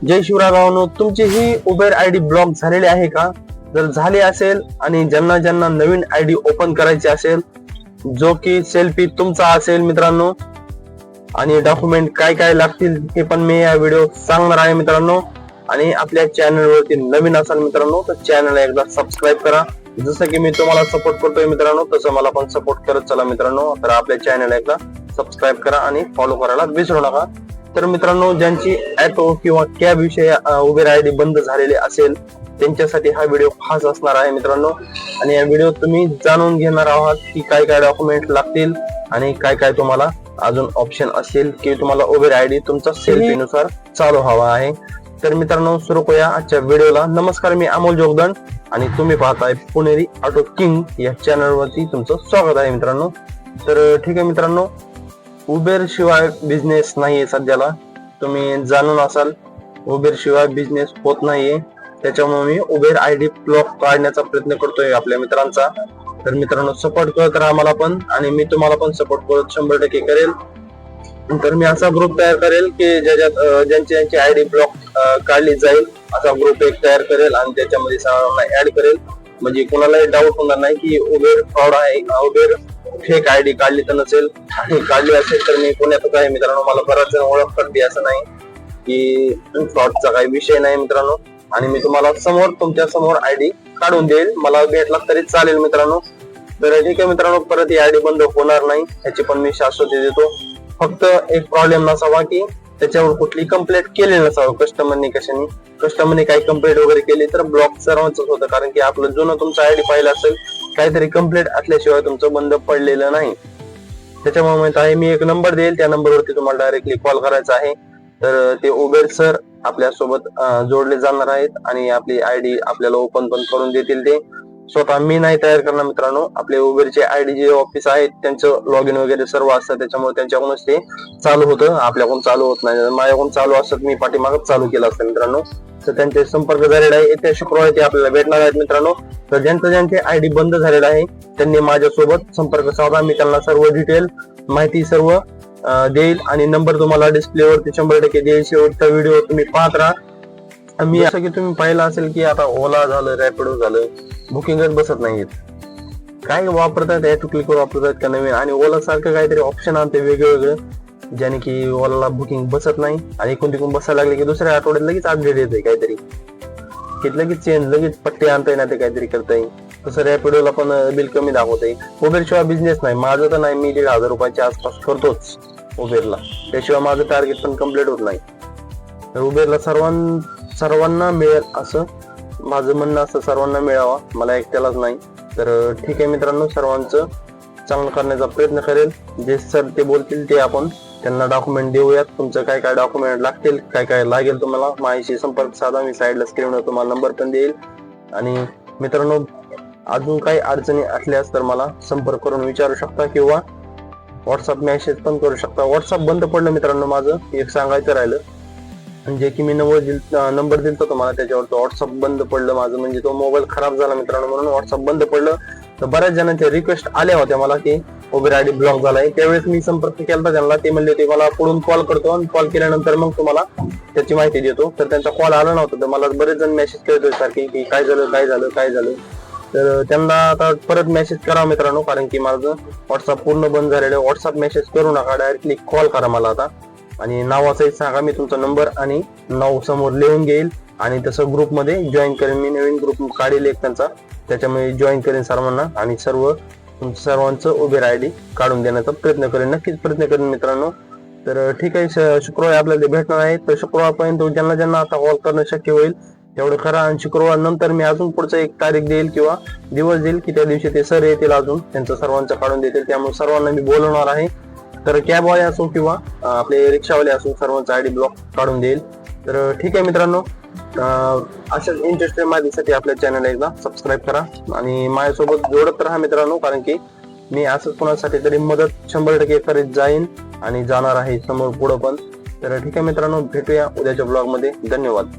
जय शिवराय भावांनो, तुमची ही Uber ID block झालेली आहे का? जर झाली असेल आणि ज्यांना ज्यांना नवीन आयडी ओपन करायची असेल, जो की सेल्फी तुमचा असेल मित्रांनो, आणि डॉक्युमेंट काय काय लागतील हे पण मी या व्हिडिओ सांगणार आहे मित्रांनो. आणि आपल्या चॅनल वरती नवीन असाल मित्रांनो तर चॅनलला एकदा सबस्क्राईब करा. जसं की मी तुम्हाला सपोर्ट करतोय मित्रांनो, तसं मला पण सपोर्ट करत चला मित्रांनो. तर आपल्या चॅनलला एकदा सबस्क्राईब करा आणि फॉलो करायला विसरू नका. तर मित्रांनो, ज्यांची ऑटो किंवा कॅब विषयी उबेर आयडी बंद झालेली असेल त्यांच्यासाठी हा व्हिडिओ खास असणार आहे मित्रांनो. आणि या व्हिडिओ तुम्ही जाणून घेणार आहात की काय काय डॉक्युमेंट लागतील आणि काय काय तुम्हाला अजून ऑप्शन असेल की तुम्हाला उबेर आयडी तुमचा सेल्फीनुसार चालू हवा आहे. तर मित्रांनो, सुरू करूया आजच्या व्हिडिओला. नमस्कार, मी अमोल जोगदंड आणि तुम्ही पाहताय पुणेरी ऑटो किंग या चॅनल वरती तुमचं स्वागत आहे मित्रांनो. तर ठीक आहे मित्रांनो, उबेर शिवाय बिझनेस नाहीये सध्याला. तुम्ही जाणून असाल उबेर शिवाय बिझनेस होत नाहीये. त्याच्यामुळे मी उबेर आयडी ब्लॉक काढण्याचा प्रयत्न करतोय आपल्या मित्रांचा. तर मित्रांनो, सपोर्ट करत राहा मला पण, आणि मी तुम्हाला पण सपोर्ट करत 100% करेल. तर मी असा ग्रुप तयार करेल की ज्याच्यात ज्यांची आयडी ब्लॉक काढली जाईल असा ग्रुप एक तयार करेल आणि त्याच्यामध्ये सर्वांना ऍड करेल. म्हणजे कोणालाही डाऊट होणार नाही की उबेर फ्रॉड आहे, उबेर फेक आयडी काढली तर नसेल. आणि काढली असेल तर मी पुण्यातच आहे मित्रांनो. मला बराच जण ओळखतात बी, असं नाही की फ्रॉडचा काही विषय नाही मित्रांनो. आणि मी तुम्हाला तुमच्या समोर आयडी काढून देईल, मला भेटला तरी चालेल मित्रांनो. तर ठीक आहे मित्रांनो, परत ही आयडी बंद होणार नाही ह्याची पण मी शाश्वती देतो. फक्त एक प्रॉब्लेम नसावा की त्याच्यावर कुठली कंप्लेंट केली नसावं कस्टमरने काही कंप्लेंट वगैरे केली तर ब्लॉक सर्वांच होतं. कारण की आपलं जुनं तुमचं आयडी पाहिलं असेल, काहीतरी कंप्लेंट असल्याशिवाय तुमचं बंद पडलेलं नाही. त्याच्यामुळे म्हणत आहे मी एक नंबर देईल, त्या नंबरवरती तुम्हाला डायरेक्टली कॉल करायचा आहे. तर ते उबेर सर आपल्या सोबत जोडले जाणार आहेत आणि आपली आयडी आपल्याला ओपन पण करून देतील. ते स्वतः मी नाही तयार करणार मित्रांनो. आपले उबेरचे आयडी जे ऑफिस आहेत त्यांचं लॉग इन वगैरे सर्व असतं, त्याच्यामुळे त्यांच्याकडूनच ते चालू होतं, आपल्याकडून चालू होत नाही. माझ्याकडून चालू असत मी पाठीमागच चालू केलं असतं मित्रांनो. तर त्यांचे संपर्क झालेला आहे, येत्या शुक्रवारी ते आपल्याला भेटणार आहेत मित्रांनो. तर ज्यांचे आयडी बंद झालेला आहे त्यांनी माझ्यासोबत संपर्क साधा. मी त्यांना सर्व डिटेल माहिती सर्व देईल आणि नंबर तुम्हाला डिस्प्लेवरती 100% देईल. शेवटचा व्हिडिओ तुम्ही पाहत राहा. मी असं की तुम्ही पाहिलं असेल की आता ओला झालं, रॅपिडो झालं, बुकिंगच बसत नाहीत. काय वापरतात, ॲटो क्लिक वापरतात का नवीन, आणि ओला सारखं काहीतरी ऑप्शन आणते वेगवेगळं, ज्याने की ओलाला बुकिंग बसत नाही. आणि इकडून तिकडून बसायला लागले की दुसऱ्या आठवड्यात लगेच अपडेट येते काहीतरी, की लगेच चेंज, लगेच पट्टे आणता येणार, ते काहीतरी करता येईल. तसं रॅपिडोला पण बिल कमी दाखवता येईल. उबेर शिवाय बिझनेस नाही माझं तर नाही. मी 1,500 रुपयाच्या आसपास करतोच उबेरला, त्याशिवाय माझं टार्गेट पण कम्प्लीट होत नाही. तर उबेरला सर्वांना मिळेल असं माझं म्हणणं असं, सर्वांना मिळावा, मला एकट्यालाच नाही. तर ठीक आहे मित्रांनो, सर्वांचं चांगलं करण्याचा प्रयत्न करेल. जे सर ते बोलतील ते आपण त्यांना डॉक्युमेंट देऊयात. तुमचं काय काय डॉक्युमेंट लागतील, काय काय लागेल तुम्हाला माझ्याशी संपर्क साधा. मी साईडला स्क्रीनवर तुम्हाला नंबर पण देईल. आणि मित्रांनो, अजून काही अडचणी असल्यास तर मला संपर्क करून विचारू शकता किंवा व्हॉट्सअप मेसेज पण करू शकता. व्हॉट्सअप बंद पडलं मित्रांनो माझं, एक सांगायचं राहिलं. जे की मी नंबर दिलता तुम्हाला त्याच्यावर तो व्हॉट्सअप बंद पडलं माझं. म्हणजे तो मोबाईल खराब झाला मित्रांनो, म्हणून व्हॉट्सअप बंद पडलं. तर बऱ्याच जणांच्या रिक्वेस्ट आल्या होत्या मला की उबेर आयडी ब्लॉक झालाय. त्यावेळेस मी संपर्क केला त्यांना, ते म्हणले ते मला पुढून कॉल करतो आणि कॉल केल्यानंतर मग तुम्हाला त्याची माहिती देतो. तर त्यांचा कॉल आला नव्हता. तर मला बरेच जण मेसेज करत होते सारखे की काय झालं. तर त्यांना आता परत मेसेज करा मित्रांनो, कारण की माझं व्हॉट्सअप पूर्ण बंद झालेलं आहे. व्हॉट्सअप मेसेज करू नका, डायरेक्टली कॉल करा मला आता. आणि नावासहित सांगा, मी तुमचा नंबर आणि नाव समोर लिहून घेईल आणि तसं ग्रुपमध्ये जॉईन करेन. मी नवीन ग्रुप काढेल एक त्यांचा, त्याच्यामध्ये जॉईन करेन सर्वांना आणि सर्वांचं उबेर आयडी काढून देण्याचा प्रयत्न करेन, नक्कीच प्रयत्न करेन मित्रांनो. तर ठीक आहे, शुक्रवारी आपल्याला भेटणार आहे. तर शुक्रवारपर्यंत ज्यांना आता कॉल करणं शक्य होईल तेवढं करा. आणि शुक्रवार नंतर मी अजून पुढचं एक तारीख देईल किंवा दिवस देईल की त्या दिवशी ते सर येतील, अजून त्यांचं सर्वांचं काढून देतील. त्यामुळे सर्वांना मी बोलवणार आहे. तर कॅबवाले असो किंवा आपले रिक्षावाले असो, सर्वांचा आयडी ब्लॉक काढून देईल. तर ठीक आहे मित्रांनो, अशाच इंटरेस्टेड माहितीसाठी आपल्या चॅनलला एकदा सबस्क्राईब करा आणि माझ्यासोबत जोडत राहा मित्रांनो. कारण की मी असंच कोणासाठी तरी मदत 100% करीत जाईन आणि जाणार आहे समोर पुढं पण. तर ठीक आहे मित्रांनो, भेटूया उद्याच्या ब्लॉग मध्ये. धन्यवाद.